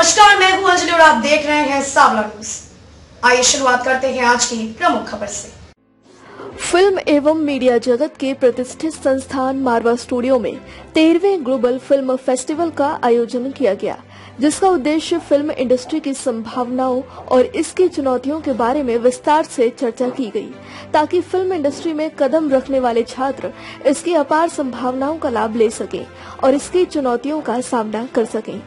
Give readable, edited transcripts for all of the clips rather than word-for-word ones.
नमस्कार, मैं हूं अंजलि और आप देख रहे हैं सांवला न्यूज। आइए शुरुआत करते हैं आज की प्रमुख खबर से। फिल्म एवं मीडिया जगत के प्रतिष्ठित संस्थान मारवा स्टूडियो में 13वें ग्लोबल फिल्म फेस्टिवल का आयोजन किया गया, जिसका उद्देश्य फिल्म इंडस्ट्री की संभावनाओं और इसकी चुनौतियों के बारे में विस्तार से चर्चा की गई, ताकि फिल्म इंडस्ट्री में कदम रखने वाले छात्र इसकी अपार संभावनाओं का लाभ ले सकें और इसकी चुनौतियों का सामना कर सकें।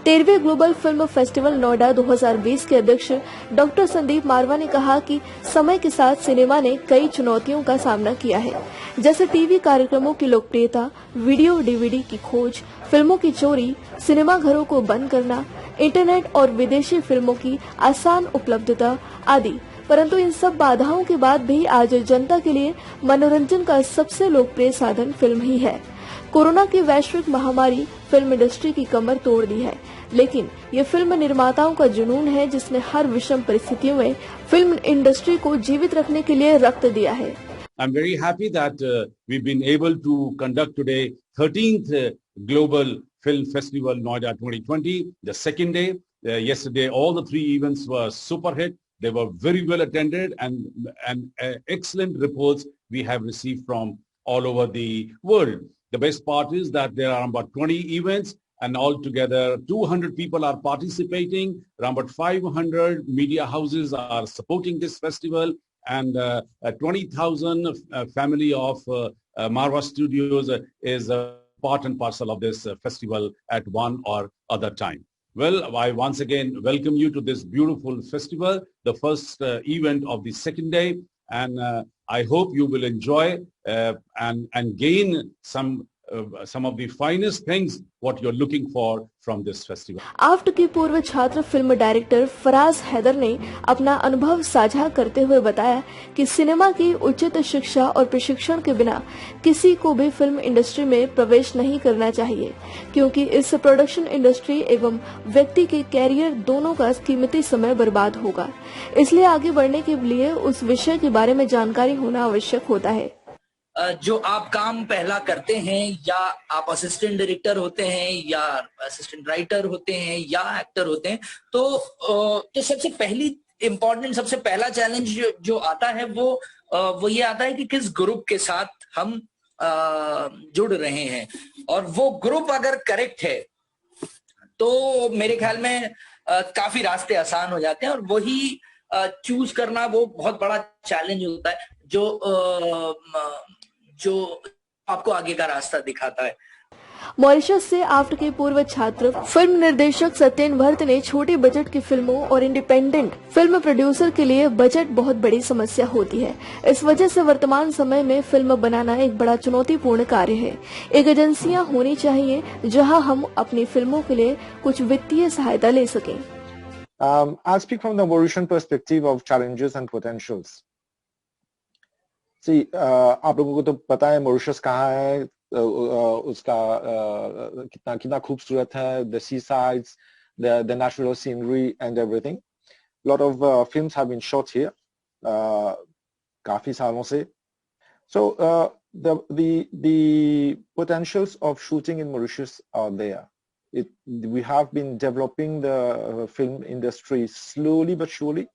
13वें ग्लोबल फिल्म फेस्टिवल नोएडा 2020 के अध्यक्ष डॉक्टर संदीप मारवा ने कहा कि समय के साथ सिनेमा ने कई चुनौतियों का सामना किया है, जैसे टीवी कार्यक्रमों की लोकप्रियता, वीडियो डीवीडी की खोज, फिल्मों की चोरी, सिनेमा घरों को बंद करना, इंटरनेट और विदेशी फिल्मों की आसान उपलब्धता आदि। परंतु इन सब बाधाओं के बाद भी आज जनता के लिए मनोरंजन का सबसे लोकप्रिय साधन फिल्म ही है। कोरोना की वैश्विक महामारी फिल्म इंडस्ट्री की कमर तोड़ दी है, लेकिन ये फिल्म निर्माताओं का जुनून है, जिसने हर विषम परिस्थितियों में फिल्म इंडस्ट्री को जीवित रखने के लिए रक्त दिया है। I'm very happy that we've been able to conduct today 13th Global Film Festival Noida 2020, the second day. Yesterday, all the three events were super hit. They were very well attended and excellent reports we have received from all over the world. The best part is that there are about 20 events and altogether 200 people are participating. Around about 500 media houses are supporting this festival, and 20,000 family of Marwa Studios is part and parcel of this festival at one or other time. Well, I once again welcome you to this beautiful festival, the first event of the second day, and I hope you will enjoy and gain some of the finest things what you're looking for from this festival. आफ्ट की पूर्व छात्र film director Faraz Haider ने अपना अनुभव साझा करते हुए बताया कि सिनेमा की उचित शिक्षा और प्रशिक्षण के बिना किसी को भी फिल्म इंडस्ट्री में प्रवेश नहीं करना चाहिए, क्योंकि इस प्रोडक्शन इंडस्ट्री एवं व्यक्ति के कैरियर दोनों का कीमती समय बर्बाद होगा। इसलिए आगे बढ़ने के लिए उस विषय के बारे में जानकारी होना आवश्यक होता है। जो आप काम पहला करते हैं, या आप असिस्टेंट डायरेक्टर होते हैं, या असिस्टेंट राइटर होते हैं, या एक्टर होते हैं, तो सबसे पहला चैलेंज जो आता है वो ये आता है कि किस ग्रुप के साथ हम जुड़ रहे हैं, और वो ग्रुप अगर करेक्ट है तो मेरे ख्याल में काफी रास्ते आसान हो जाते हैं, और वही चूज करना वो बहुत बड़ा चैलेंज होता है जो आपको आगे का रास्ता दिखाता है। मॉरिशस से आफ्ट के पूर्व छात्र फिल्म निर्देशक सत्येन भट्ट ने छोटे बजट की फिल्मों और इंडिपेंडेंट फिल्म प्रोड्यूसर के लिए बजट बहुत बड़ी समस्या होती है। इस वजह से वर्तमान समय में फिल्म बनाना एक बड़ा चुनौतीपूर्ण कार्य है। एक एजेंसियां होनी चाहिए जहां हम अपनी फिल्मों के लिए कुछ वित्तीय सहायता ले सकें। I'll speak from the Mauritian perspective of challenges and potentials. See, आप लोगों को तो पता है मॉरिशस कहाँ है, उसका कितना खूबसूरत है, the seasides, the natural scenery and everything. A lot of films have been shot here, काफी सालों से. So the potentials of shooting in Mauritius are there. We have been developing the film industry slowly but surely.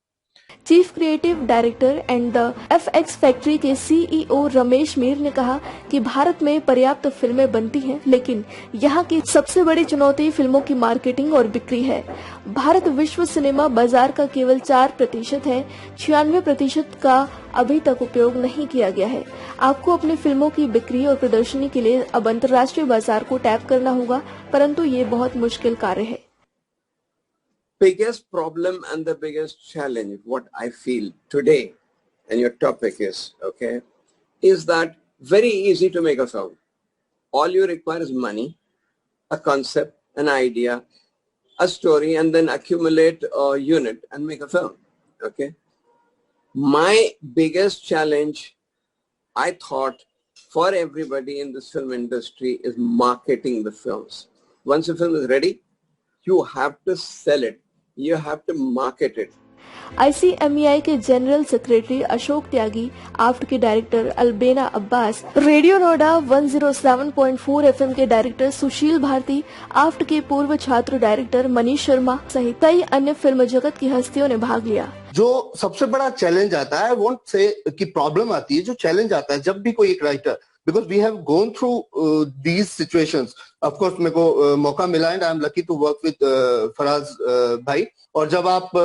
Chief creative director and the FX factory के CEO Ramesh Mir ने कहा कि भारत में पर्याप्त फिल्में बनती हैं, लेकिन यहाँ की सबसे बड़ी चुनौती फिल्मों की मार्केटिंग और बिक्री है। भारत विश्व सिनेमा बाजार का केवल 4% है, 96% का अभी तक उपयोग नहीं किया गया है। आपको अपनी फिल्मों की बिक्री और प्रदर्शनी के लिए अब अंतर्राष्ट्रीय बाजार को टैप करना होगा, परंतु ये बहुत मुश्किल कार्य है। Biggest problem and the biggest challenge, what I feel today, and your topic is, okay, is that very easy to make a film. All you require is money, a concept, an idea, a story, and then accumulate a unit and make a film, okay. My biggest challenge, I thought, for everybody in this film industry is marketing the films. Once a film is ready, you have to sell it. You have to market it. ICMEI के general secretary Ashok Tyagi, AAFT के director Albena Abbas, radio Noida 107.4 FM के director Sushil Bharti, AAFT के पूर्व छात्र director Manish Sharma सहित कई अन्य film जगत की हस्तियों ने भाग लिया। जो सबसे बड़ा चैलेंज आता है, वोंट से कि प्रॉब्लम आती है, जो चैलेंज आता है जब भी कोई एक writer, because we have gone through these situations, of course मेरे को मौका मिला and I am lucky to work with Faraz भाई, और जब आप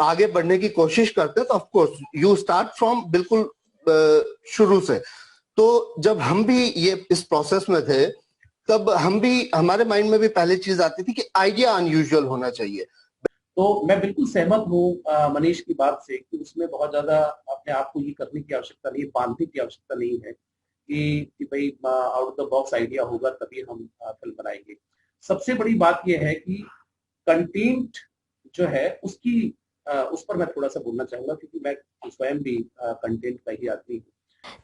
आगे बढ़ने की कोशिश करते हैं तो of course you start from बिल्कुल शुरू से। तो जब हम भी ये इस प्रोसेस में थे, तब हम भी, हमारे माइंड में भी पहले चीज आती थी कि आइडिया अनयूजुअल होना चाहिए। तो मैं बिल्कुल सहमत हूँ मनीष की बात से कि उसमें बहुत ज्यादा अपने आप को ये करने की आवश्यकता नहीं है, बांधने की आवश्यकता नहीं है कि भाई out of the box idea होगा तभी हम फिल्म बनाएंगे। सबसे बड़ी बात यह है कि कंटेंट जो है उस पर मैं थोड़ा सा बोलना चाहूंगा, क्योंकि मैं स्वयं भी कंटेंट का ही आदमी हूँ।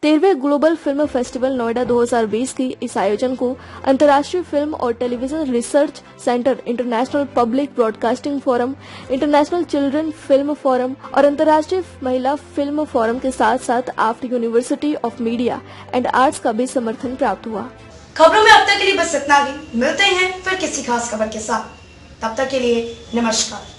13वें ग्लोबल फिल्म फेस्टिवल नोएडा 2020 की इस आयोजन को अंतर्राष्ट्रीय फिल्म और television research centre, international public broadcasting forum, international children film forum और अंतर्राष्ट्रीय महिला फिल्म फोरम के साथ साथ AAFT university of media and arts का भी समर्थन प्राप्त हुआ। खबरों में अब तक के लिए बस इतना ही। मिलते हैं फिर किसी खास खबर के साथ, तब तक के लिए नमस्कार।